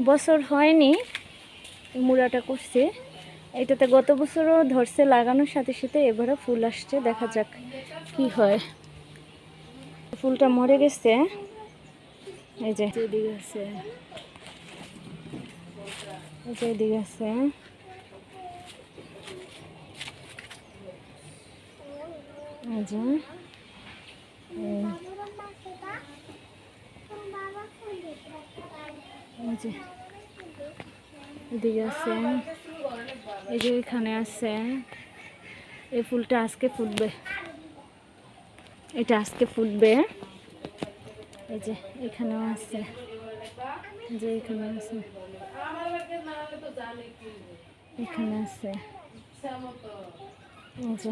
বছর হয়নি মুড়াটা করছে। এটাতে গত বছরও ধরছে লাগানোর সাথে সাথে, এবারও ফুল আসছে, দেখা যাক কি হয়। ফুলটা মরে গেছে, এই যে এদিকে আছে, এই যে এদিকে আছে। এই যে এদিকে আছে, এই যে এখানে আছে। এই ফুলটা আজকে ফুটবে, এটা আজকে ফুটবে। এই যে এখানেও আছে, এই যে এখানে আছে, এখানে আছে, এই যে